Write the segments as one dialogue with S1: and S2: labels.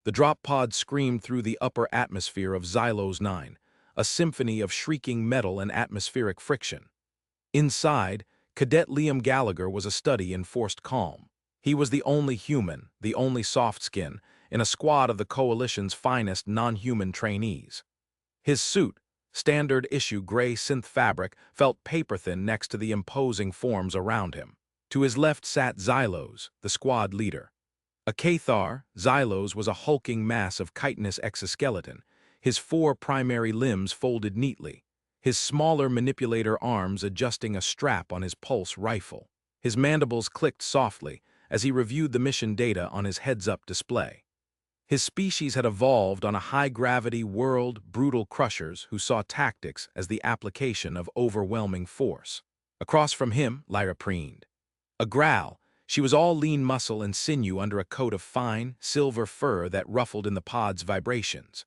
S1: The drop pod screamed through the upper atmosphere of Xylos-Nine, a symphony of shrieking metal and atmospheric friction. Inside, Cadet Liam Gallagher was a study in forced calm. He was the only human, the only soft skin, in a squad of the Coalition's finest non-human trainees. His suit, standard-issue gray synth fabric, felt paper-thin next to the imposing forms around him. To his left sat Xylos, the squad leader. A Cathar, Xylos was a hulking mass of chitinous exoskeleton, his 4 primary limbs folded neatly, his smaller manipulator arms adjusting a strap on his pulse rifle. His mandibles clicked softly as he reviewed the mission data on his heads-up display. His species had evolved on a high-gravity world, brutal crushers who saw tactics as the application of overwhelming force. Across from him, Lyra preened. A growl, she was all lean muscle and sinew under a coat of fine, silver fur that ruffled in the pod's vibrations.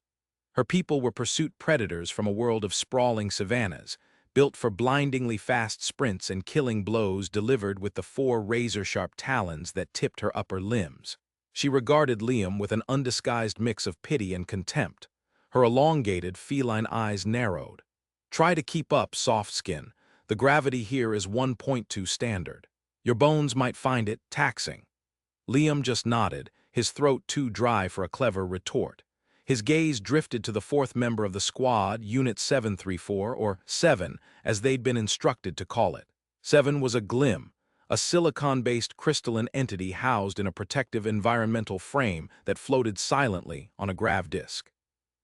S1: Her people were pursuit predators from a world of sprawling savannas, built for blindingly fast sprints and killing blows delivered with the 4 razor-sharp talons that tipped her upper limbs. She regarded Liam with an undisguised mix of pity and contempt. Her elongated, feline eyes narrowed. Try to keep up, soft skin. The gravity here is 1.2 standard. Your bones might find it taxing. Liam just nodded, his throat too dry for a clever retort. His gaze drifted to the 4th member of the squad, Unit 734, or 7, as they'd been instructed to call it. 7 was a glim, a silicon-based crystalline entity housed in a protective environmental frame that floated silently on a grav disk.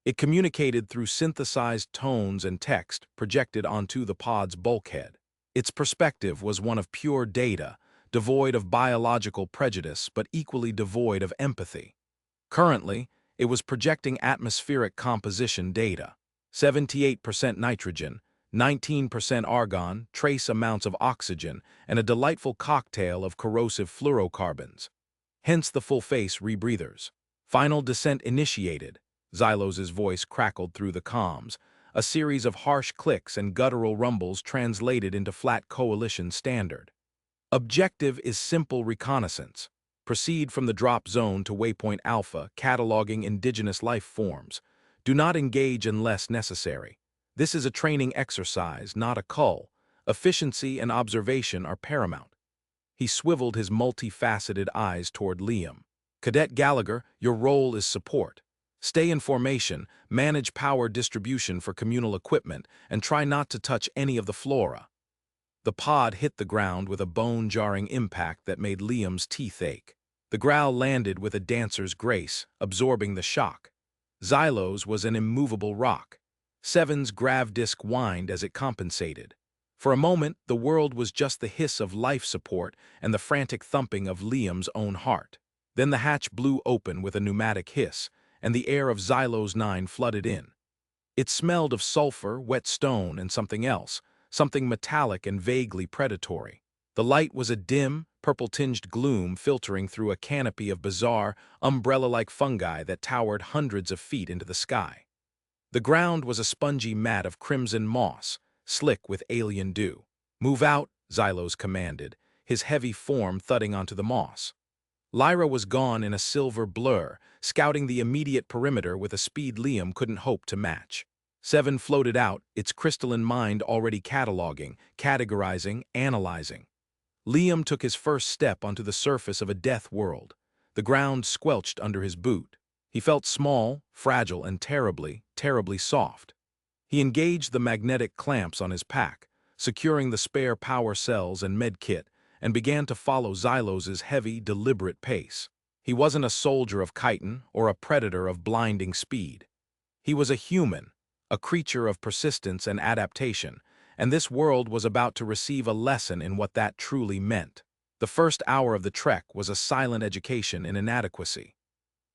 S1: It communicated through synthesized tones and text projected onto the pod's bulkhead. Its perspective was one of pure data, devoid of biological prejudice but equally devoid of empathy. Currently, it was projecting atmospheric composition data: 78% nitrogen, 19% argon, trace amounts of oxygen, and a delightful cocktail of corrosive fluorocarbons. Hence the full-face rebreathers. Final descent initiated. Xylos' voice crackled through the comms. A series of harsh clicks and guttural rumbles translated into flat Coalition standard. Objective is simple reconnaissance. Proceed from the drop zone to waypoint Alpha, cataloging indigenous life forms. Do not engage unless necessary. This is a training exercise, not a cull. Efficiency and observation are paramount. He swiveled his multifaceted eyes toward Liam. Cadet Gallagher, your role is support. Stay in formation, manage power distribution for communal equipment, and try not to touch any of the flora. The pod hit the ground with a bone-jarring impact that made Liam's teeth ache. The growl landed with a dancer's grace, absorbing the shock. Xylos was an immovable rock. 7's grav disk whined as it compensated. For a moment, the world was just the hiss of life support and the frantic thumping of Liam's own heart. Then the hatch blew open with a pneumatic hiss, and the air of Xylos-Nine flooded in. It smelled of sulfur, wet stone, and something else, something metallic and vaguely predatory. The light was a dim, purple-tinged gloom filtering through a canopy of bizarre, umbrella-like fungi that towered hundreds of feet into the sky. The ground was a spongy mat of crimson moss, slick with alien dew. "Move out," Xylos commanded, his heavy form thudding onto the moss. Lyra was gone in a silver blur, scouting the immediate perimeter with a speed Liam couldn't hope to match. 7 floated out, its crystalline mind already cataloging, categorizing, analyzing. Liam took his first step onto the surface of a death world. The ground squelched under his boot. He felt small, fragile, and terribly, terribly soft. He engaged the magnetic clamps on his pack, securing the spare power cells and med kit, and began to follow Xylos' heavy, deliberate pace. He wasn't a soldier of chitin or a predator of blinding speed. He was a human, a creature of persistence and adaptation, and this world was about to receive a lesson in what that truly meant. The first hour of the trek was a silent education in inadequacy.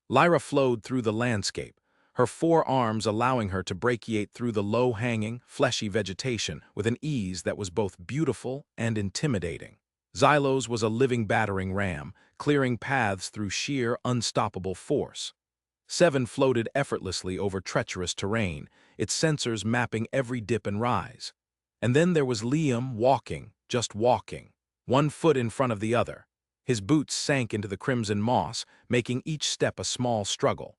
S1: Lyra flowed through the landscape, her 4 arms allowing her to brachiate through the low-hanging, fleshy vegetation with an ease that was both beautiful and intimidating. Xylos was a living battering ram, clearing paths through sheer, unstoppable force. 7 floated effortlessly over treacherous terrain, its sensors mapping every dip and rise. And then there was Liam walking, just walking, 1 foot in front of the other. His boots sank into the crimson moss, making each step a small struggle.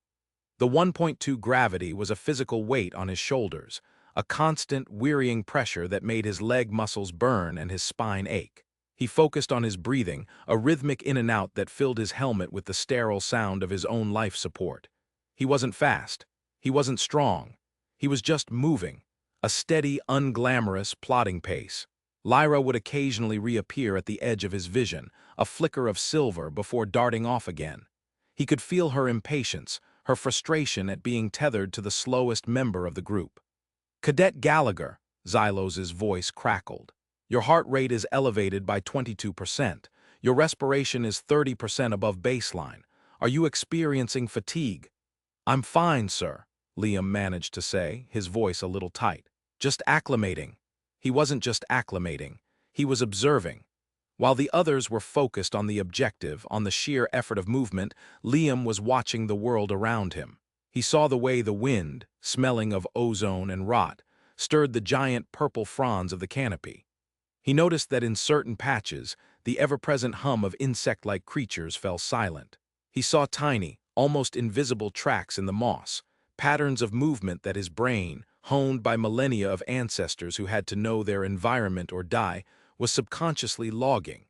S1: The 1.2 gravity was a physical weight on his shoulders, a constant, wearying pressure that made his leg muscles burn and his spine ache. He focused on his breathing, a rhythmic in and out that filled his helmet with the sterile sound of his own life support. He wasn't fast. He wasn't strong. He was just moving, a steady, unglamorous, plodding pace. Lyra would occasionally reappear at the edge of his vision, a flicker of silver before darting off again. He could feel her impatience, her frustration at being tethered to the slowest member of the group. "Cadet Gallagher," Xylos' voice crackled. "Your heart rate is elevated by 22%. Your respiration is 30% above baseline. Are you experiencing fatigue?" "I'm fine, sir," Liam managed to say, his voice a little tight. "Just acclimating." He wasn't just acclimating. He was observing. While the others were focused on the objective, on the sheer effort of movement, Liam was watching the world around him. He saw the way the wind, smelling of ozone and rot, stirred the giant purple fronds of the canopy. He noticed that in certain patches, the ever-present hum of insect-like creatures fell silent. He saw tiny, almost invisible tracks in the moss, patterns of movement that his brain, honed by millennia of ancestors who had to know their environment or die, was subconsciously logging.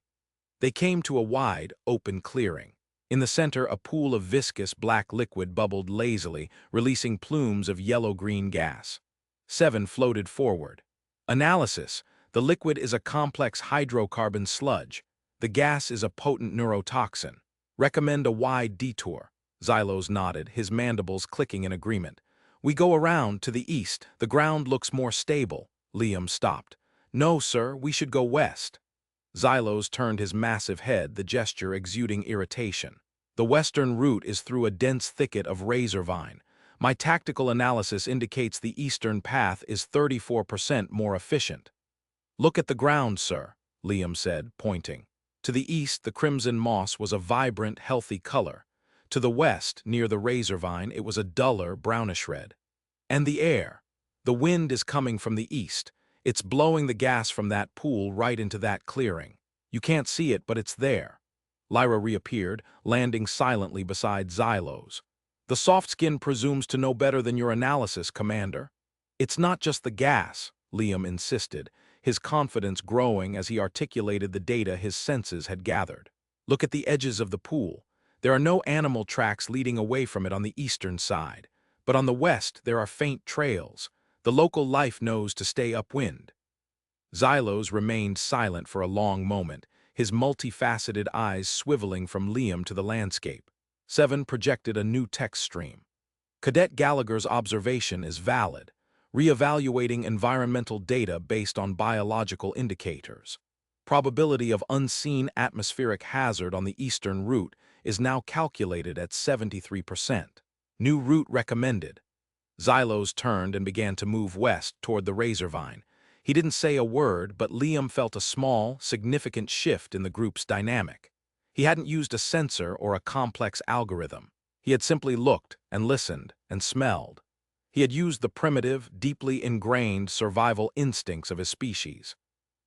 S1: They came to a wide, open clearing. In the center, a pool of viscous black liquid bubbled lazily, releasing plumes of yellow-green gas. Seven floated forward. "Analysis. The liquid is a complex hydrocarbon sludge. The gas is a potent neurotoxin. Recommend a wide detour." Xylos nodded, his mandibles clicking in agreement. "We go around to the east. The ground looks more stable." Liam stopped. "No, sir, we should go west." Xylos turned his massive head, the gesture exuding irritation. "The western route is through a dense thicket of razor vine. My tactical analysis indicates the eastern path is 34% more efficient." "Look at the ground, sir," Liam said, pointing. To the east, the crimson moss was a vibrant, healthy color. To the west, near the razor vine, it was a duller, brownish red. "And the air. The wind is coming from the east. It's blowing the gas from that pool right into that clearing. You can't see it, but it's there." Lyra reappeared, landing silently beside Xylos. "The soft skin presumes to know better than your analysis, Commander." "It's not just the gas," Liam insisted, his confidence growing as he articulated the data his senses had gathered. "Look at the edges of the pool. There are no animal tracks leading away from it on the eastern side. But on the west, there are faint trails. The local life knows to stay upwind." Xylos remained silent for a long moment, his multifaceted eyes swiveling from Liam to the landscape. Seven projected a new text stream. "Cadet Gallagher's observation is valid. Reevaluating environmental data based on biological indicators. Probability of unseen atmospheric hazard on the eastern route is now calculated at 73%. New route recommended." Xylos turned and began to move west toward the razor vine. He didn't say a word, but Liam felt a small, significant shift in the group's dynamic. He hadn't used a sensor or a complex algorithm. He had simply looked and listened and smelled. He had used the primitive, deeply ingrained survival instincts of his species.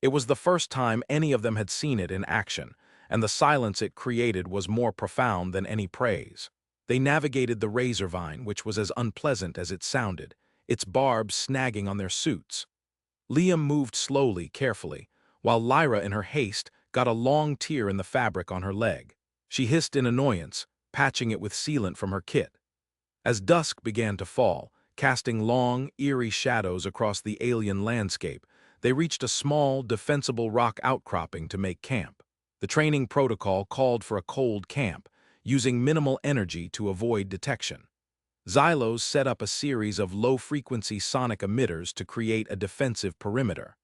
S1: It was the first time any of them had seen it in action, and the silence it created was more profound than any praise. They navigated the razor vine, which was as unpleasant as it sounded, its barbs snagging on their suits. Liam moved slowly, carefully, while Lyra, in her haste, got a long tear in the fabric on her leg. She hissed in annoyance, patching it with sealant from her kit. As dusk began to fall, casting long, eerie shadows across the alien landscape, they reached a small, defensible rock outcropping to make camp. The training protocol called for a cold camp, using minimal energy to avoid detection. Xylos set up a series of low-frequency sonic emitters to create a defensive perimeter.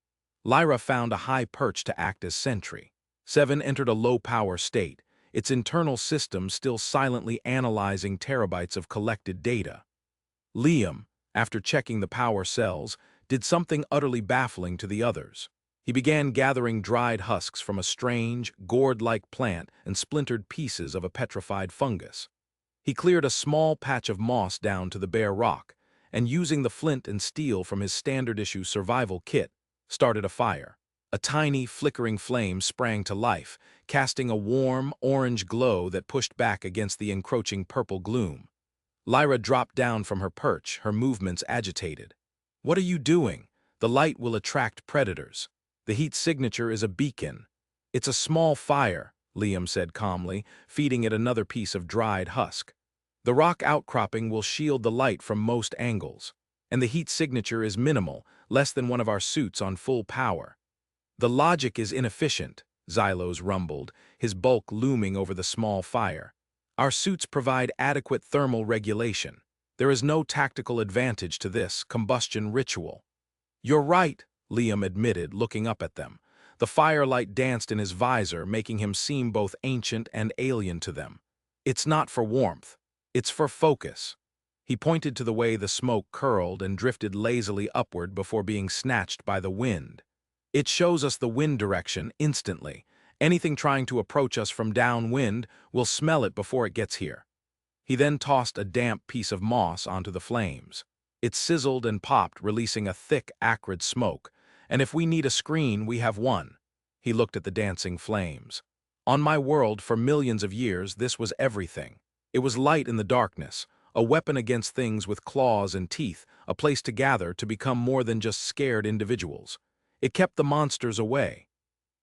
S1: Lyra found a high perch to act as sentry. Seven entered a low-power state, its internal system still silently analyzing terabytes of collected data. Liam, after checking the power cells, did something utterly baffling to the others. He began gathering dried husks from a strange, gourd-like plant and splintered pieces of a petrified fungus. He cleared a small patch of moss down to the bare rock, and using the flint and steel from his standard-issue survival kit, started a fire. A tiny, flickering flame sprang to life, casting a warm, orange glow that pushed back against the encroaching purple gloom. Lyra dropped down from her perch, her movements agitated. "What are you doing? The light will attract predators. The heat signature is a beacon." "It's a small fire," Liam said calmly, feeding it another piece of dried husk. "The rock outcropping will shield the light from most angles. And the heat signature is minimal, less than one of our suits on full power." "The logic is inefficient," Xylos rumbled, his bulk looming over the small fire. "Our suits provide adequate thermal regulation. There is no tactical advantage to this combustion ritual." "You're right," Liam admitted, looking up at them. The firelight danced in his visor, making him seem both ancient and alien to them. "It's not for warmth. It's for focus." He pointed to the way the smoke curled and drifted lazily upward before being snatched by the wind. "It shows us the wind direction instantly. Anything trying to approach us from downwind will smell it before it gets here." He then tossed a damp piece of moss onto the flames. It sizzled and popped, releasing a thick, acrid smoke. "And if we need a screen, we have one." He looked at the dancing flames. "On my world, for millions of years, this was everything. It was light in the darkness, a weapon against things with claws and teeth, a place to gather to become more than just scared individuals. It kept the monsters away."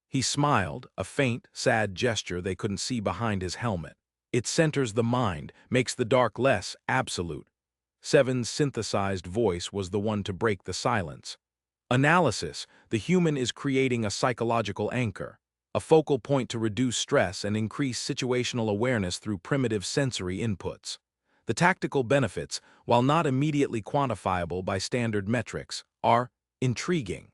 S1: He smiled, a faint, sad gesture they couldn't see behind his helmet. "It centers the mind, makes the dark less absolute." Seven's synthesized voice was the one to break the silence. "Analysis, the human is creating a psychological anchor, a focal point to reduce stress and increase situational awareness through primitive sensory inputs. The tactical benefits, while not immediately quantifiable by standard metrics, are intriguing."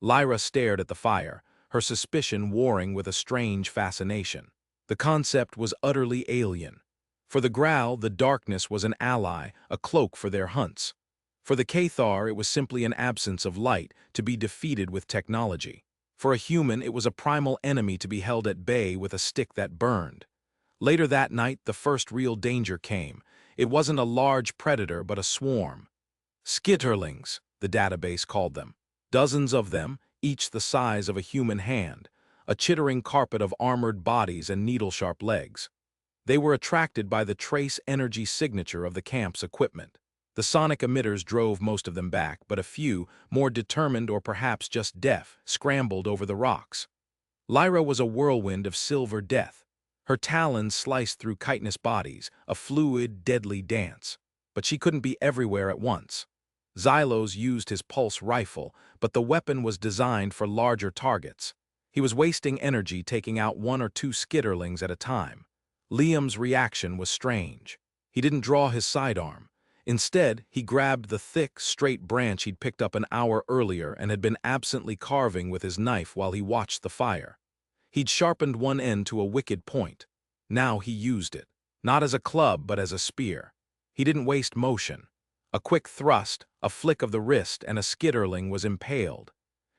S1: Lyra stared at the fire, her suspicion warring with a strange fascination. The concept was utterly alien. For the Growl, the darkness was an ally, a cloak for their hunts. For the Cathar, it was simply an absence of light, to be defeated with technology. For a human, it was a primal enemy to be held at bay with a stick that burned. Later that night, the first real danger came. It wasn't a large predator, but a swarm. Skitterlings, the database called them. Dozens of them, each the size of a human hand, a chittering carpet of armored bodies and needle-sharp legs. They were attracted by the trace energy signature of the camp's equipment. The sonic emitters drove most of them back, but a few, more determined or perhaps just deaf, scrambled over the rocks. Lyra was a whirlwind of silver death. Her talons sliced through chitinous bodies, a fluid, deadly dance. But she couldn't be everywhere at once. Xylos used his pulse rifle, but the weapon was designed for larger targets. He was wasting energy taking out one or two skitterlings at a time. Liam's reaction was strange. He didn't draw his sidearm. Instead, he grabbed the thick, straight branch he'd picked up an hour earlier and had been absently carving with his knife while he watched the fire. He'd sharpened one end to a wicked point. Now he used it, not as a club but as a spear. He didn't waste motion. A quick thrust, a flick of the wrist, and a skitterling was impaled.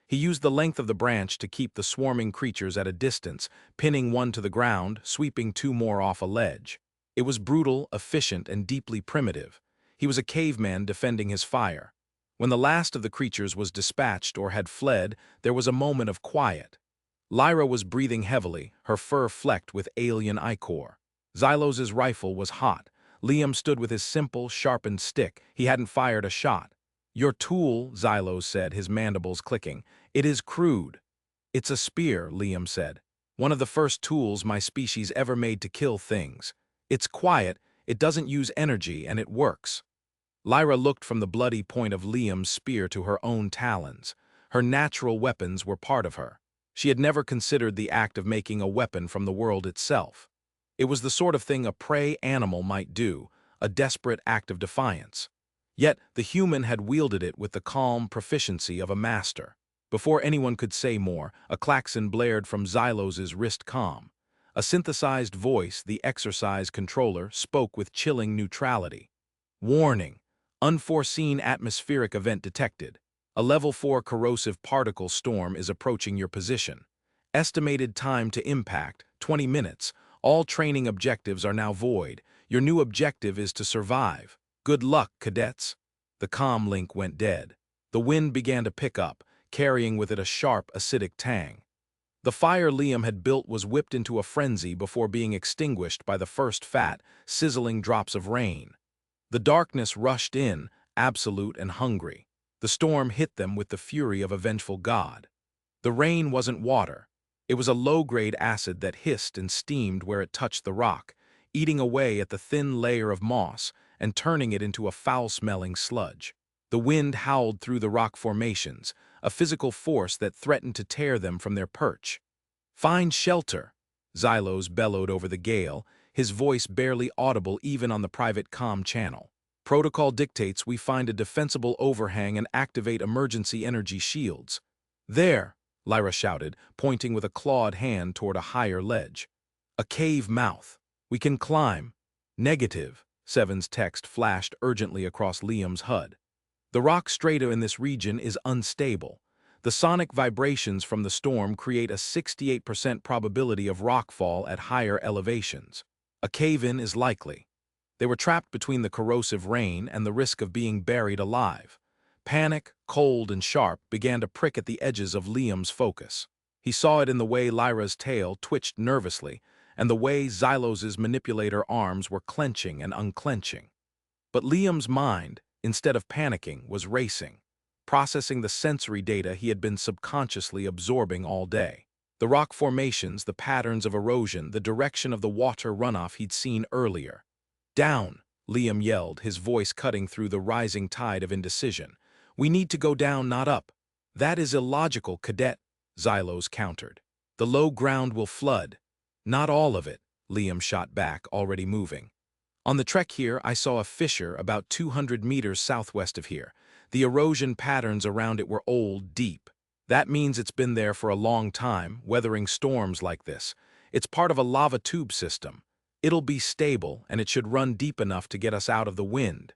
S1: He used the length of the branch to keep the swarming creatures at a distance, pinning one to the ground, sweeping two more off a ledge. It was brutal, efficient, and deeply primitive. He was a caveman defending his fire. When the last of the creatures was dispatched or had fled, there was a moment of quiet. Lyra was breathing heavily, her fur flecked with alien ichor. Xylos's rifle was hot. Liam stood with his simple, sharpened stick. He hadn't fired a shot. "Your tool," Xylos said, his mandibles clicking. "It is crude." "It's a spear," Liam said. "One of the first tools my species ever made to kill things. It's quiet, it doesn't use energy, and it works." Lyra looked from the bloody point of Liam's spear to her own talons. Her natural weapons were part of her. She had never considered the act of making a weapon from the world itself. It was the sort of thing a prey animal might do, a desperate act of defiance. Yet the human had wielded it with the calm proficiency of a master. Before anyone could say more, a klaxon blared from Xylos's wrist comm. A synthesized voice, the exercise controller, spoke with chilling neutrality. "Warning. Unforeseen atmospheric event detected. A level 4 corrosive particle storm is approaching your position. Estimated time to impact, 20 minutes. All training objectives are now void. Your new objective is to survive. Good luck, cadets." The comm link went dead. The wind began to pick up, carrying with it a sharp, acidic tang. The fire Liam had built was whipped into a frenzy before being extinguished by the first fat, sizzling drops of rain. The darkness rushed in, absolute and hungry. The storm hit them with the fury of a vengeful god. The rain wasn't water. It was a low-grade acid that hissed and steamed where it touched the rock, eating away at the thin layer of moss and turning it into a foul-smelling sludge. The wind howled through the rock formations, a physical force that threatened to tear them from their perch. "Find shelter," Xylos bellowed over the gale, his voice barely audible even on the private comm channel. "Protocol dictates we find a defensible overhang and activate emergency energy shields." "There," Lyra shouted, pointing with a clawed hand toward a higher ledge. "A cave mouth. We can climb." "Negative," Seven's text flashed urgently across Liam's HUD. "The rock strata in this region is unstable. The sonic vibrations from the storm create a 68% probability of rockfall at higher elevations. A cave-in is likely." They were trapped between the corrosive rain and the risk of being buried alive. Panic, cold and sharp, began to prick at the edges of Liam's focus. He saw it in the way Lyra's tail twitched nervously, and the way Xylos's manipulator arms were clenching and unclenching. But Liam's mind, instead of panicking, was racing, processing the sensory data he had been subconsciously absorbing all day. The rock formations, the patterns of erosion, the direction of the water runoff he'd seen earlier. "Down," Liam yelled, his voice cutting through the rising tide of indecision. "We need to go down, not up." "That is illogical, Cadet," Xylos countered. "The low ground will flood." "Not all of it," Liam shot back, already moving. "On the trek here, I saw a fissure about 200 meters southwest of here. The erosion patterns around it were old, deep. That means it's been there for a long time, weathering storms like this. It's part of a lava tube system. It'll be stable, and it should run deep enough to get us out of the wind."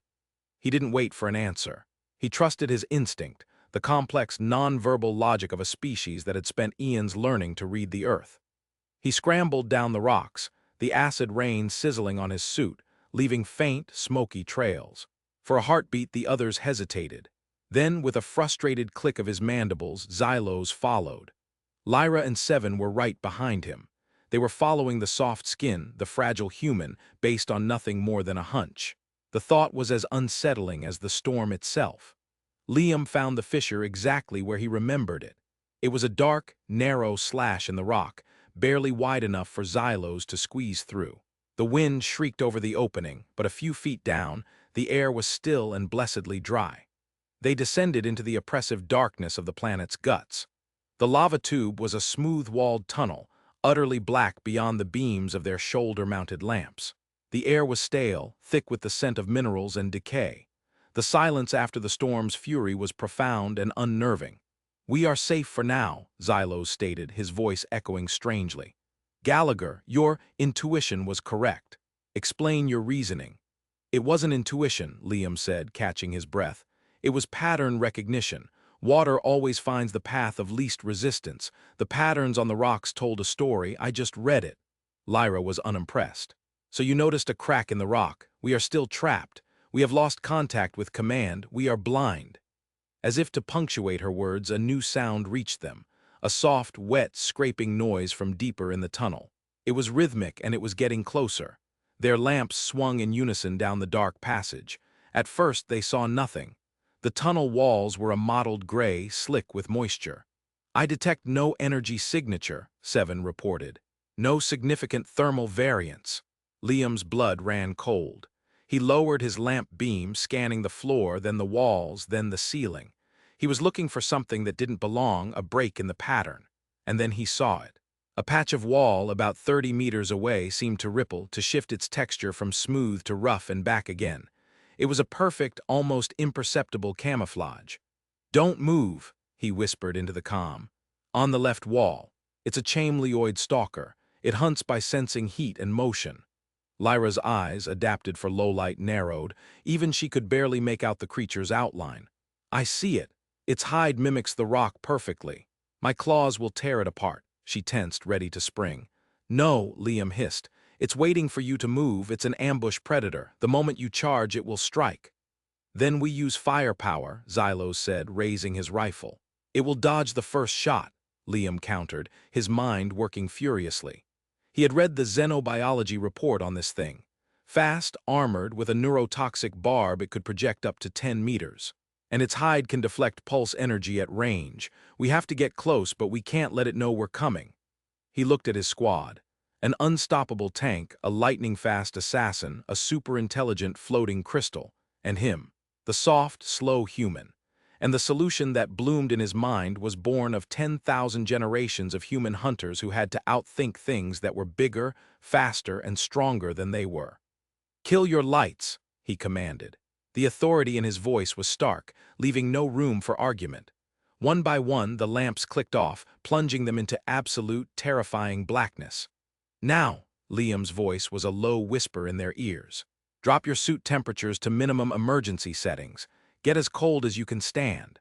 S1: He didn't wait for an answer. He trusted his instinct, the complex, non-verbal logic of a species that had spent eons learning to read the earth. He scrambled down the rocks, the acid rain sizzling on his suit, leaving faint, smoky trails. For a heartbeat, the others hesitated. Then, with a frustrated click of his mandibles, Xylos followed. Lyra and Seven were right behind him. They were following the soft skin, the fragile human, based on nothing more than a hunch. The thought was as unsettling as the storm itself. Liam found the fissure exactly where he remembered it. It was a dark, narrow slash in the rock, barely wide enough for Xylos to squeeze through. The wind shrieked over the opening, but a few feet down, the air was still and blessedly dry. They descended into the oppressive darkness of the planet's guts. The lava tube was a smooth-walled tunnel, utterly black beyond the beams of their shoulder-mounted lamps. The air was stale, thick with the scent of minerals and decay. The silence after the storm's fury was profound and unnerving. "We are safe for now," Xylos stated, his voice echoing strangely. "Gallagher, your intuition was correct. Explain your reasoning." "It wasn't intuition," Liam said, catching his breath. "It was pattern recognition. Water always finds the path of least resistance. The patterns on the rocks told a story. I just read it." Lyra was unimpressed. "So you noticed a crack in the rock. We are still trapped. We have lost contact with command. We are blind." As if to punctuate her words, a new sound reached them, a soft, wet, scraping noise from deeper in the tunnel. It was rhythmic, and it was getting closer. Their lamps swung in unison down the dark passage. At first, they saw nothing. The tunnel walls were a mottled gray, slick with moisture. "I detect no energy signature," Seven reported. "No significant thermal variance." Liam's blood ran cold. He lowered his lamp beam, scanning the floor, then the walls, then the ceiling. He was looking for something that didn't belong, a break in the pattern. And then he saw it. A patch of wall about 30 meters away seemed to ripple, to shift its texture from smooth to rough and back again. It was a perfect, almost imperceptible camouflage. "Don't move," he whispered into the comm. "On the left wall. It's a chameleoid stalker. It hunts by sensing heat and motion." Lyra's eyes, adapted for low light, narrowed. Even she could barely make out the creature's outline. "I see it. Its hide mimics the rock perfectly. My claws will tear it apart." She tensed, ready to spring. "No," Liam hissed. "It's waiting for you to move. It's an ambush predator. The moment you charge, it will strike." "Then we use firepower," Xylos said, raising his rifle. "It will dodge the first shot," Liam countered, his mind working furiously. He had read the xenobiology report on this thing. Fast, armored, with a neurotoxic barb it could project up to 10 meters. And its hide can deflect pulse energy at range. We have to get close, but we can't let it know we're coming. He looked at his squad. An unstoppable tank, a lightning-fast assassin, a super-intelligent floating crystal, and him, the soft, slow human. And the solution that bloomed in his mind was born of 10,000 generations of human hunters who had to outthink things that were bigger, faster, and stronger than they were. "Kill your lights," he commanded. The authority in his voice was stark, leaving no room for argument. One by one, the lamps clicked off, plunging them into absolute, terrifying blackness. "Now," Liam's voice was a low whisper in their ears. "Drop your suit temperatures to minimum emergency settings. Get as cold as you can stand."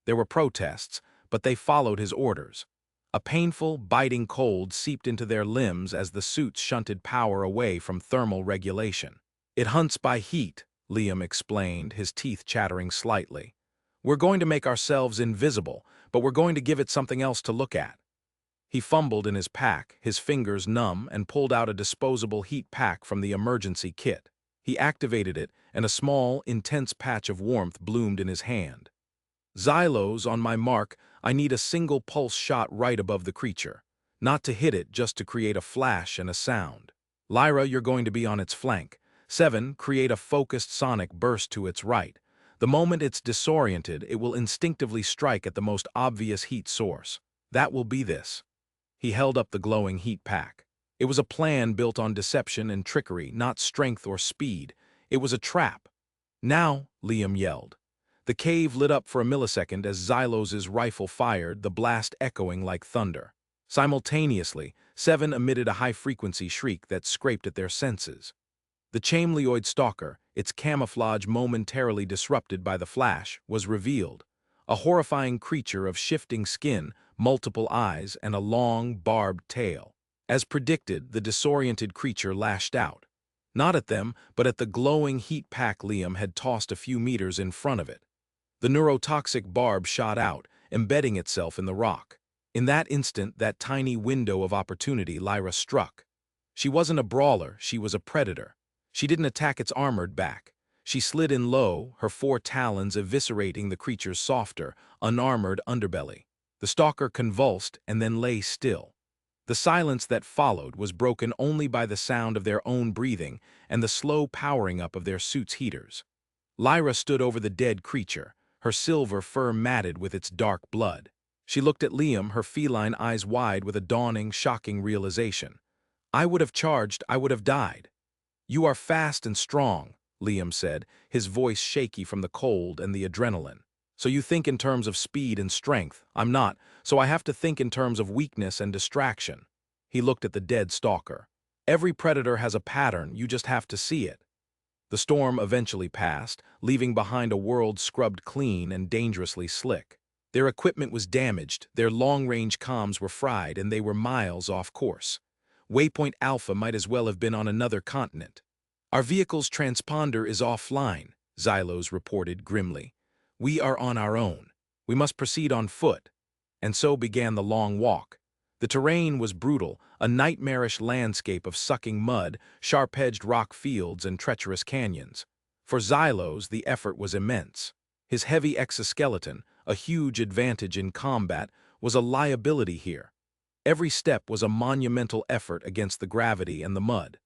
S1: There were protests, but they followed his orders. A painful, biting cold seeped into their limbs as the suits shunted power away from thermal regulation. "It hunts by heat," Liam explained, his teeth chattering slightly. "We're going to make ourselves invisible, but we're going to give it something else to look at." He fumbled in his pack, his fingers numb, and pulled out a disposable heat pack from the emergency kit. He activated it, and a small, intense patch of warmth bloomed in his hand. "Xylos, on my mark, I need a single pulse shot right above the creature. Not to hit it, just to create a flash and a sound. Lyra, you're going to be on its flank. 7, create a focused sonic burst to its right. The moment it's disoriented, it will instinctively strike at the most obvious heat source. That will be this." He held up the glowing heat pack. It was a plan built on deception and trickery, not strength or speed. It was a trap. "Now," Liam yelled. The cave lit up for a millisecond as Xylos' rifle fired, the blast echoing like thunder. Simultaneously, 7 emitted a high-frequency shriek that scraped at their senses. The chameleoid stalker, its camouflage momentarily disrupted by the flash, was revealed. A horrifying creature of shifting skin, multiple eyes, and a long, barbed tail. As predicted, the disoriented creature lashed out. Not at them, but at the glowing heat pack Liam had tossed a few meters in front of it. The neurotoxic barb shot out, embedding itself in the rock. In that instant, that tiny window of opportunity, Lyra struck. She wasn't a brawler, she was a predator. She didn't attack its armored back. She slid in low, her 4 talons eviscerating the creature's softer, unarmored underbelly. The stalker convulsed and then lay still. The silence that followed was broken only by the sound of their own breathing and the slow powering up of their suit's heaters. Lyra stood over the dead creature, her silver fur matted with its dark blood. She looked at Liam, her feline eyes wide with a dawning, shocking realization. "I would have charged, I would have died." "You are fast and strong," Liam said, his voice shaky from the cold and the adrenaline. "So you think in terms of speed and strength. I'm not, so I have to think in terms of weakness and distraction." He looked at the dead stalker. "Every predator has a pattern, you just have to see it." The storm eventually passed, leaving behind a world scrubbed clean and dangerously slick. Their equipment was damaged, their long-range comms were fried, and they were miles off course. Waypoint Alpha might as well have been on another continent. "Our vehicle's transponder is offline," Xylos reported grimly. "We are on our own. We must proceed on foot." And so began the long walk. The terrain was brutal, a nightmarish landscape of sucking mud, sharp-edged rock fields, and treacherous canyons. For Xylos, the effort was immense. His heavy exoskeleton, a huge advantage in combat, was a liability here. Every step was a monumental effort against the gravity and the mud.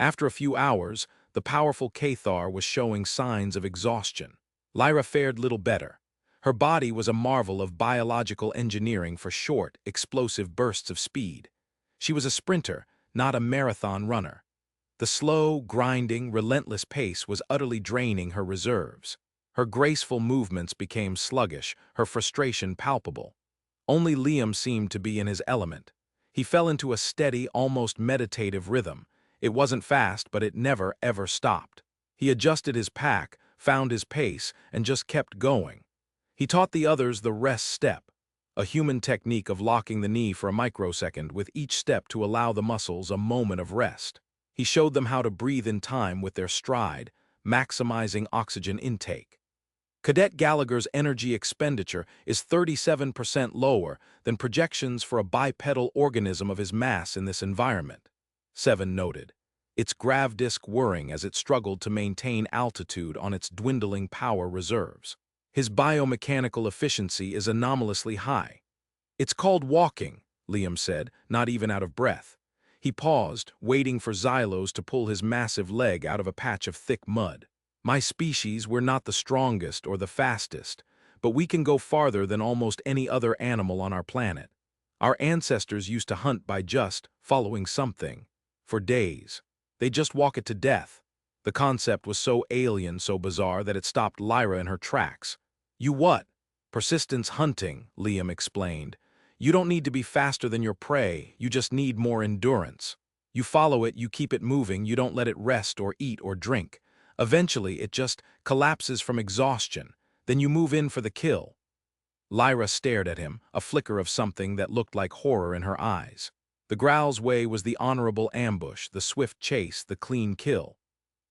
S1: After a few hours, the powerful Cathar was showing signs of exhaustion. Lyra fared little better. Her body was a marvel of biological engineering for short, explosive bursts of speed. She was a sprinter, not a marathon runner. The slow, grinding, relentless pace was utterly draining her reserves. Her graceful movements became sluggish, her frustration palpable. Only Liam seemed to be in his element. He fell into a steady, almost meditative rhythm. It wasn't fast, but it never, ever stopped. He adjusted his pack, found his pace, and just kept going. He taught the others the rest step, a human technique of locking the knee for a microsecond with each step to allow the muscles a moment of rest. He showed them how to breathe in time with their stride, maximizing oxygen intake. Cadet Gallagher's energy expenditure is 37% lower than projections for a bipedal organism of his mass in this environment, 7 noted. its grav disk whirring as it struggled to maintain altitude on its dwindling power reserves. His biomechanical efficiency is anomalously high. "It's called walking," Liam said, not even out of breath. He paused, waiting for Xylos to pull his massive leg out of a patch of thick mud. "My species, we're not the strongest or the fastest, but we can go farther than almost any other animal on our planet. Our ancestors used to hunt by just following something. For days. They just walk it to death." The concept was so alien, so bizarre, that it stopped Lyra in her tracks. "You what?" "Persistence hunting," Liam explained. "You don't need to be faster than your prey, you just need more endurance. You follow it, you keep it moving, you don't let it rest or eat or drink. Eventually, it just collapses from exhaustion. Then you move in for the kill." Lyra stared at him, a flicker of something that looked like horror in her eyes. The Growl's way was the honorable ambush, the swift chase, the clean kill.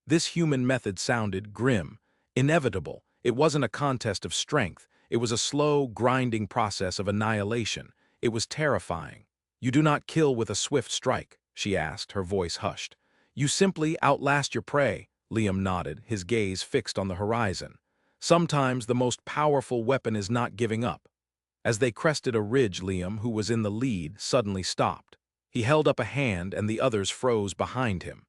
S1: This human method sounded grim, inevitable. It wasn't a contest of strength. It was a slow, grinding process of annihilation. It was terrifying. "You do not kill with a swift strike?" she asked, her voice hushed. "You simply outlast your prey," Liam nodded, his gaze fixed on the horizon. "Sometimes the most powerful weapon is not giving up." As they crested a ridge, Liam, who was in the lead, suddenly stopped. He held up a hand and the others froze behind him.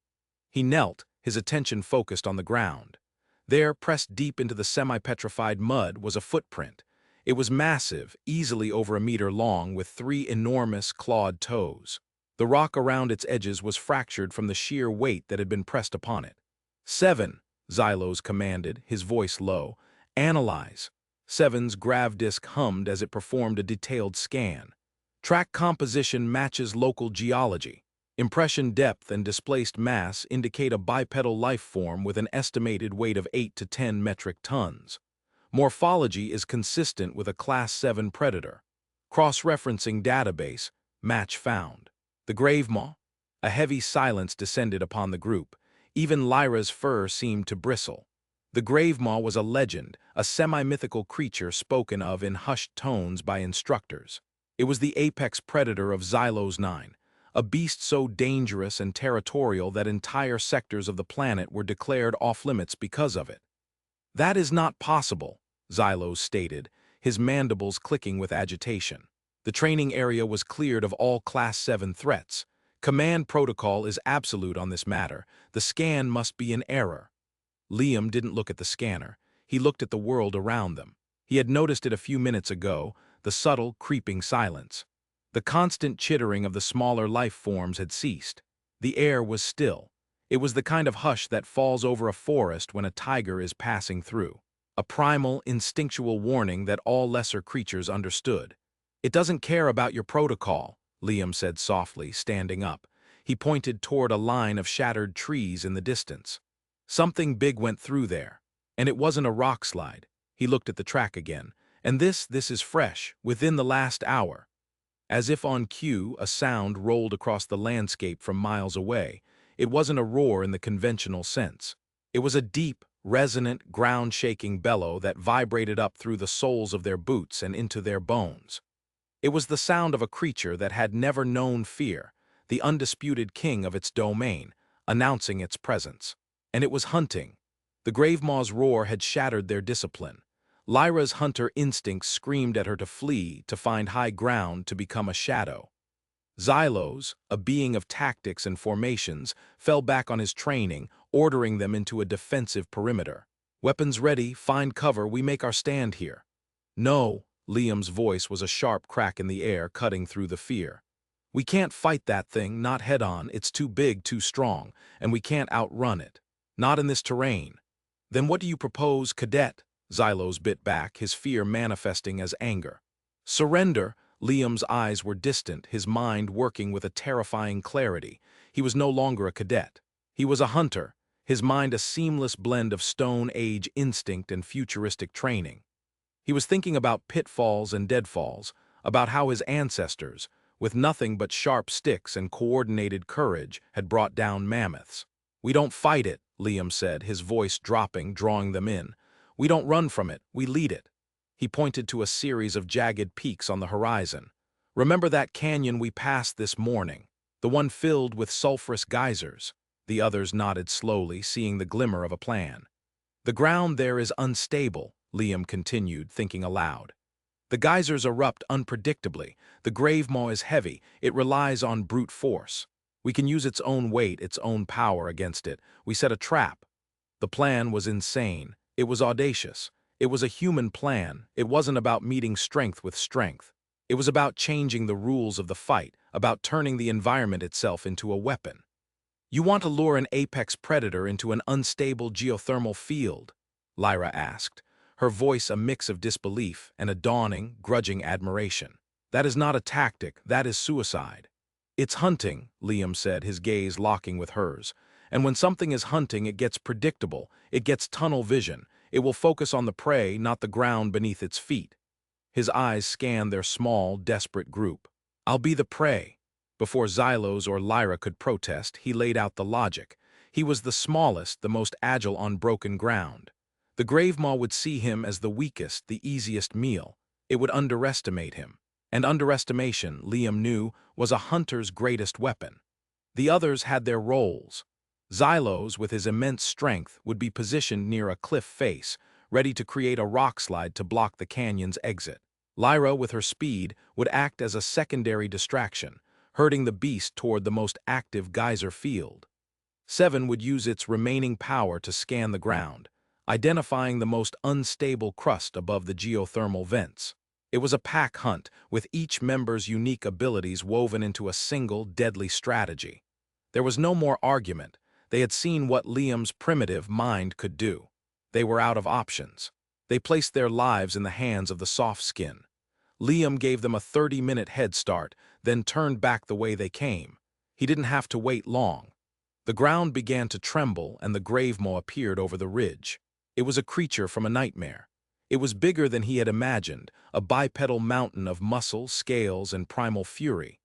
S1: He knelt, his attention focused on the ground. There, pressed deep into the semi-petrified mud, was a footprint. It was massive, easily over a meter long, with 3 enormous, clawed toes. The rock around its edges was fractured from the sheer weight that had been pressed upon it. "Seven," Xylos commanded, his voice low. "Analyze." Seven's grav disk hummed as it performed a detailed scan. "Track composition matches local geology. Impression depth and displaced mass indicate a bipedal life form with an estimated weight of 8 to 10 metric tons. Morphology is consistent with a Class 7 predator. Cross-referencing database, match found." The Gravemaw? A heavy silence descended upon the group. Even Lyra's fur seemed to bristle. The Gravemaw was a legend, a semi-mythical creature spoken of in hushed tones by instructors. It was the apex predator of Xylos-Nine, a beast so dangerous and territorial that entire sectors of the planet were declared off-limits because of it. "That is not possible," Xylos stated, his mandibles clicking with agitation. "The training area was cleared of all Class 7 threats. Command protocol is absolute on this matter. The scan must be in error." Liam didn't look at the scanner. He looked at the world around them. He had noticed it a few minutes ago, the subtle, creeping silence. The constant chittering of the smaller life forms had ceased. The air was still. It was the kind of hush that falls over a forest when a tiger is passing through. A primal, instinctual warning that all lesser creatures understood. "It doesn't care about your protocol," Liam said softly, standing up. He pointed toward a line of shattered trees in the distance. "Something big went through there. And it wasn't a rock slide." He looked at the track again. "And this is fresh, within the last hour." As if on cue, a sound rolled across the landscape from miles away. It wasn't a roar in the conventional sense. It was a deep, resonant, ground-shaking bellow that vibrated up through the soles of their boots and into their bones. It was the sound of a creature that had never known fear, the undisputed king of its domain, announcing its presence. And it was hunting. The Gravemaw's roar had shattered their discipline. Lyra's hunter instinct screamed at her to flee, to find high ground, to become a shadow. Xylos, a being of tactics and formations, fell back on his training, ordering them into a defensive perimeter. "Weapons ready, find cover, we make our stand here." "No," Liam's voice was a sharp crack in the air, cutting through the fear. "We can't fight that thing, not head-on, it's too big, too strong, and we can't outrun it. Not in this terrain." "Then what do you propose, Cadet?" Xylos bit back, his fear manifesting as anger. "Surrender." Liam's eyes were distant, his mind working with a terrifying clarity. He was no longer a cadet. He was a hunter, his mind a seamless blend of Stone Age instinct and futuristic training. He was thinking about pitfalls and deadfalls, about how his ancestors, with nothing but sharp sticks and coordinated courage, had brought down mammoths. "We don't fight it," Liam said, his voice dropping, drawing them in. "We don't run from it, we lead it." He pointed to a series of jagged peaks on the horizon. "Remember that canyon we passed this morning? The one filled with sulfurous geysers? The others nodded slowly, seeing the glimmer of a plan. The ground there is unstable, Liam continued, thinking aloud. The geysers erupt unpredictably. The grave maw is heavy. It relies on brute force. We can use its own weight, its own power against it. We set a trap. The plan was insane. It was audacious. It was a human plan. It wasn't about meeting strength with strength. It was about changing the rules of the fight, about turning the environment itself into a weapon. You want to lure an apex predator into an unstable geothermal field? Lyra asked, her voice a mix of disbelief and a dawning, grudging admiration. That is not a tactic, that is suicide. It's hunting, Liam said, his gaze locking with hers. And when something is hunting, it gets predictable, it gets tunnel vision. It will focus on the prey, not the ground beneath its feet. His eyes scanned their small, desperate group. I'll be the prey. Before Xylos or Lyra could protest, he laid out the logic. He was the smallest, the most agile on broken ground. The Gravemaw would see him as the weakest, the easiest meal. It would underestimate him. And underestimation, Liam knew, was a hunter's greatest weapon. The others had their roles. Xylos, with his immense strength, would be positioned near a cliff face, ready to create a rockslide to block the canyon's exit. Lyra, with her speed, would act as a secondary distraction, herding the beast toward the most active geyser field. Seven would use its remaining power to scan the ground, identifying the most unstable crust above the geothermal vents. It was a pack hunt, with each member's unique abilities woven into a single, deadly strategy. There was no more argument. They had seen what Liam's primitive mind could do. They were out of options. They placed their lives in the hands of the soft skin. Liam gave them a 30-minute head start, then turned back the way they came. He didn't have to wait long. The ground began to tremble, and the Gravemaw appeared over the ridge. It was a creature from a nightmare. It was bigger than he had imagined, a bipedal mountain of muscle, scales, and primal fury.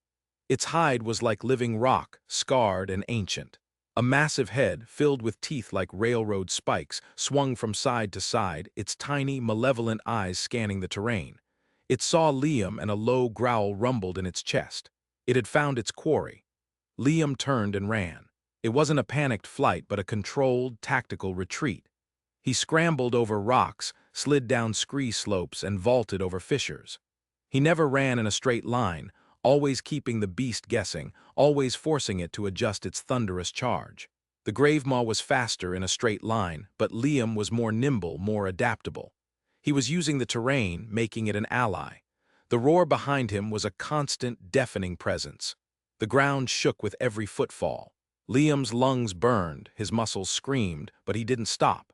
S1: Its hide was like living rock, scarred and ancient. A massive head, filled with teeth like railroad spikes, swung from side to side, its tiny, malevolent eyes scanning the terrain. It saw Liam, and a low growl rumbled in its chest. It had found its quarry. Liam turned and ran. It wasn't a panicked flight, but a controlled, tactical retreat. He scrambled over rocks, slid down scree slopes, and vaulted over fissures. He never ran in a straight line, always keeping the beast guessing, always forcing it to adjust its thunderous charge. The Gravemaw was faster in a straight line, but Liam was more nimble, more adaptable. He was using the terrain, making it an ally. The roar behind him was a constant, deafening presence. The ground shook with every footfall. Liam's lungs burned, his muscles screamed, but he didn't stop.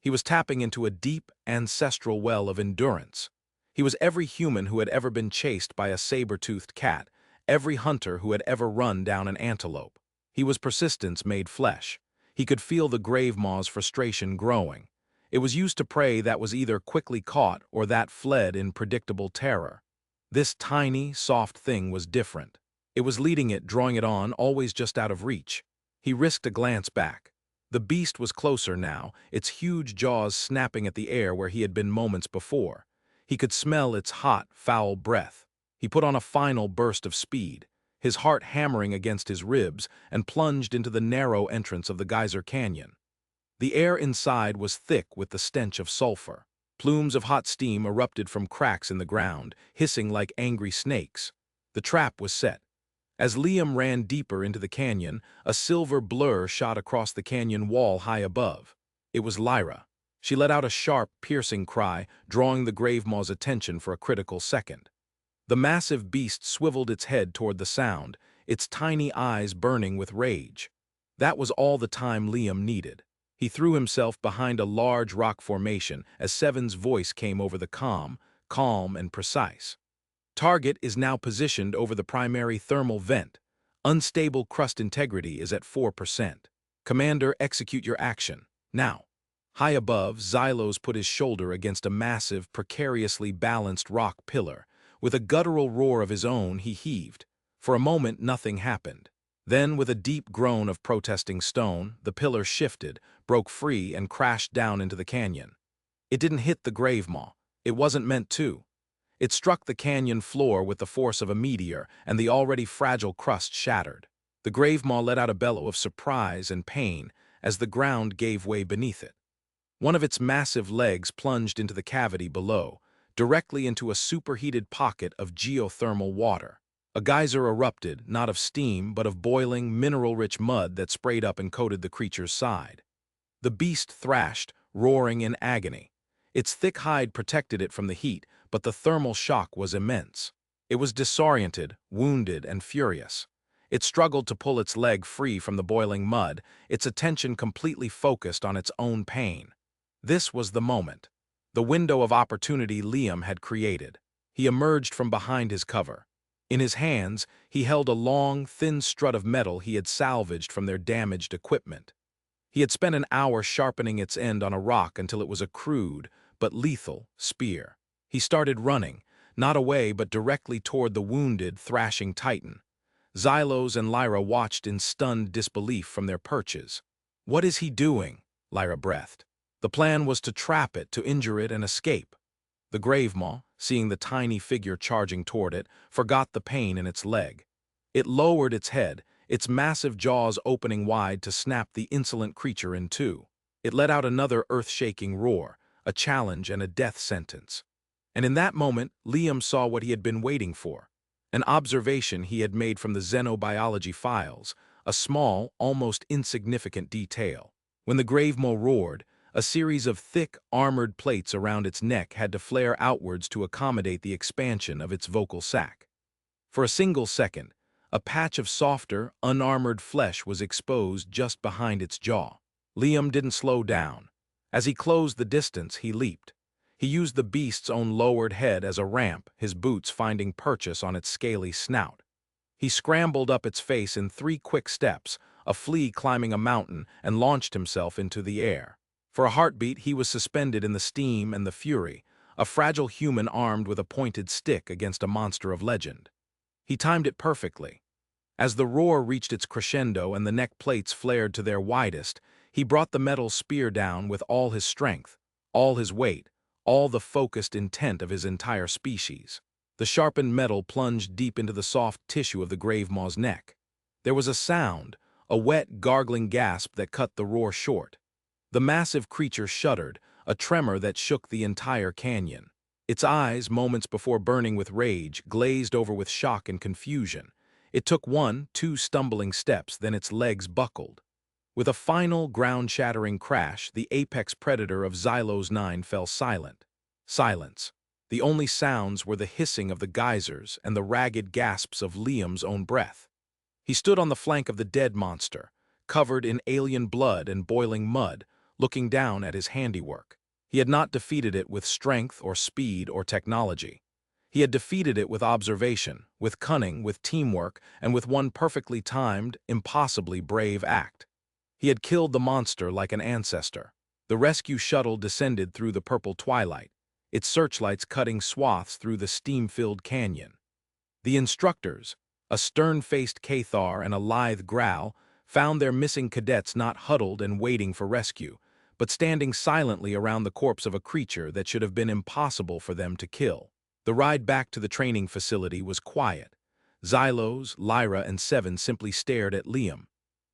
S1: He was tapping into a deep, ancestral well of endurance. He was every human who had ever been chased by a saber-toothed cat, every hunter who had ever run down an antelope. He was persistence made flesh. He could feel the Gravemaw's frustration growing. It was used to prey that was either quickly caught or that fled in predictable terror. This tiny, soft thing was different. It was leading it, drawing it on, always just out of reach. He risked a glance back. The beast was closer now, its huge jaws snapping at the air where he had been moments before. He could smell its hot, foul breath. He put on a final burst of speed, his heart hammering against his ribs, and plunged into the narrow entrance of the geyser canyon. The air inside was thick with the stench of sulfur. Plumes of hot steam erupted from cracks in the ground, hissing like angry snakes. The trap was set. As Liam ran deeper into the canyon, a silver blur shot across the canyon wall high above. It was Lyra. She let out a sharp, piercing cry, drawing the Gravemaw's attention for a critical second. The massive beast swiveled its head toward the sound, its tiny eyes burning with rage. That was all the time Liam needed. He threw himself behind a large rock formation as Seven's voice came over the calm and precise. Target is now positioned over the primary thermal vent. Unstable crust integrity is at 4%. Commander, execute your action. Now. High above, Xylos put his shoulder against a massive, precariously balanced rock pillar. With a guttural roar of his own, he heaved. For a moment, nothing happened. Then, with a deep groan of protesting stone, the pillar shifted, broke free, and crashed down into the canyon. It didn't hit the Gravemaw. It wasn't meant to. It struck the canyon floor with the force of a meteor, and the already fragile crust shattered. The grave maw let out a bellow of surprise and pain as the ground gave way beneath it. One of its massive legs plunged into the cavity below, directly into a superheated pocket of geothermal water. A geyser erupted, not of steam, but of boiling, mineral-rich mud that sprayed up and coated the creature's side. The beast thrashed, roaring in agony. Its thick hide protected it from the heat, but the thermal shock was immense. It was disoriented, wounded, and furious. It struggled to pull its leg free from the boiling mud, its attention completely focused on its own pain. This was the moment, the window of opportunity Liam had created. He emerged from behind his cover. In his hands, he held a long, thin strut of metal he had salvaged from their damaged equipment. He had spent an hour sharpening its end on a rock until it was a crude, but lethal, spear. He started running, not away but directly toward the wounded, thrashing titan. Xylos and Lyra watched in stunned disbelief from their perches. "What is he doing?" Lyra breathed. The plan was to trap it, to injure it, and escape. The grave maw, seeing the tiny figure charging toward it, forgot the pain in its leg. It lowered its head, its massive jaws opening wide to snap the insolent creature in two. It let out another earth-shaking roar, a challenge and a death sentence. And in that moment, Liam saw what he had been waiting for. An observation he had made from the xenobiology files, a small, almost insignificant detail. When the grave maw roared, a series of thick, armored plates around its neck had to flare outwards to accommodate the expansion of its vocal sac. For a single second, a patch of softer, unarmored flesh was exposed just behind its jaw. Liam didn't slow down. As he closed the distance, he leaped. He used the beast's own lowered head as a ramp, his boots finding purchase on its scaly snout. He scrambled up its face in 3 quick steps, a flea climbing a mountain, and launched himself into the air. For a heartbeat, he was suspended in the steam and the fury, a fragile human armed with a pointed stick against a monster of legend. He timed it perfectly. As the roar reached its crescendo and the neck plates flared to their widest, he brought the metal spear down with all his strength, all his weight, all the focused intent of his entire species. The sharpened metal plunged deep into the soft tissue of the grave maw's neck. There was a sound, a wet, gargling gasp that cut the roar short. The massive creature shuddered, a tremor that shook the entire canyon. Its eyes, moments before burning with rage, glazed over with shock and confusion. It took 1-2 stumbling steps, then its legs buckled. With a final, ground-shattering crash, the apex predator of Xylos-Nine fell silent. Silence. The only sounds were the hissing of the geysers and the ragged gasps of Liam's own breath. He stood on the flank of the dead monster, covered in alien blood and boiling mud, looking down at his handiwork. He had not defeated it with strength or speed or technology. He had defeated it with observation, with cunning, with teamwork, and with one perfectly timed, impossibly brave act. He had killed the monster like an ancestor. The rescue shuttle descended through the purple twilight, its searchlights cutting swaths through the steam-filled canyon. The instructors, a stern-faced Cathar and a lithe growl, found their missing cadets not huddled and waiting for rescue, but standing silently around the corpse of a creature that should have been impossible for them to kill. The ride back to the training facility was quiet. Xylos, Lyra, and Seven simply stared at Liam.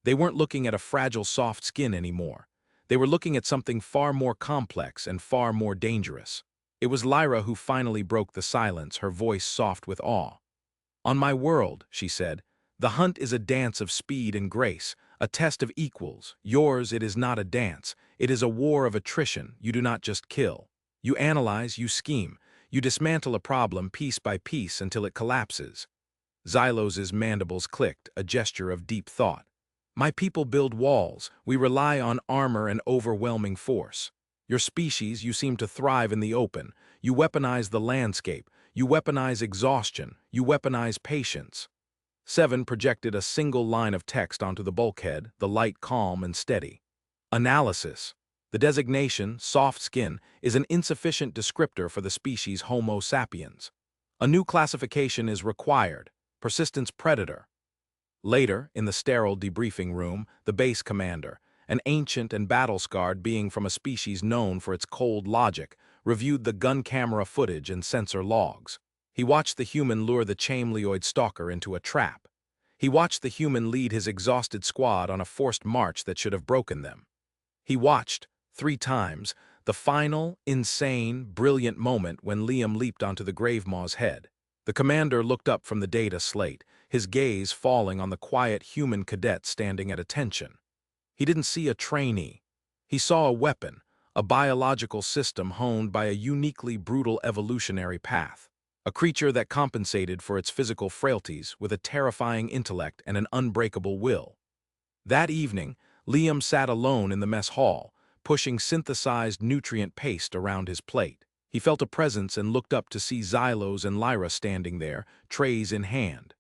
S1: They weren't looking at a fragile soft skin anymore. They were looking at something far more complex and far more dangerous. It was Lyra who finally broke the silence, her voice soft with awe. "On my world," she said, "the hunt is a dance of speed and grace, a test of equals. Yours, it is not a dance. It is a war of attrition. You do not just kill. You analyze, you scheme. You dismantle a problem piece by piece until it collapses." Xylos's mandibles clicked, a gesture of deep thought. "My people build walls. We rely on armor and overwhelming force. Your species, you seem to thrive in the open. You weaponize the landscape. You weaponize exhaustion. You weaponize patience." Seven projected a single line of text onto the bulkhead, the light calm and steady. "Analysis. The designation, soft skin, is an insufficient descriptor for the species Homo sapiens. A new classification is required, persistence predator." Later, in the sterile debriefing room, the base commander, an ancient and battle-scarred being from a species known for its cold logic, reviewed the gun camera footage and sensor logs. He watched the human lure the chameleoid stalker into a trap. He watched the human lead his exhausted squad on a forced march that should have broken them. He watched, 3 times, the final, insane, brilliant moment when Liam leaped onto the Gravemaw's head. The commander looked up from the data slate, his gaze falling on the quiet human cadet standing at attention. He didn't see a trainee. He saw a weapon, a biological system honed by a uniquely brutal evolutionary path. A creature that compensated for its physical frailties with a terrifying intellect and an unbreakable will. That evening, Liam sat alone in the mess hall, pushing synthesized nutrient paste around his plate. He felt a presence and looked up to see Xylos and Lyra standing there, trays in hand.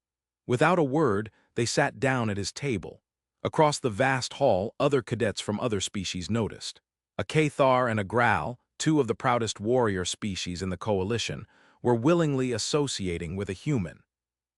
S1: Without a word, they sat down at his table. Across the vast hall, other cadets from other species noticed. A Cathar and a Growl, 2 of the proudest warrior species in the coalition, were willingly associating with a human.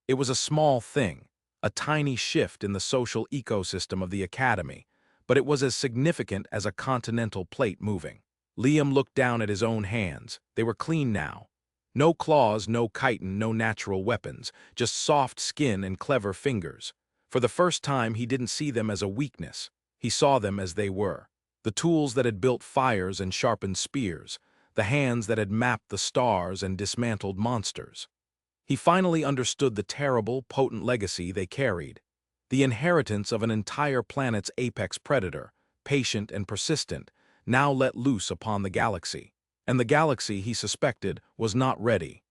S1: It was a small thing, a tiny shift in the social ecosystem of the academy, but it was as significant as a continental plate moving. Liam looked down at his own hands. They were clean now. No claws, no chitin, no natural weapons, just soft skin and clever fingers. For the first time, he didn't see them as a weakness. He saw them as they were. The tools that had built fires and sharpened spears, the hands that had mapped the stars and dismantled monsters. He finally understood the terrible, potent legacy they carried. The inheritance of an entire planet's apex predator, patient and persistent, now let loose upon the galaxy. And the galaxy, he suspected, was not ready.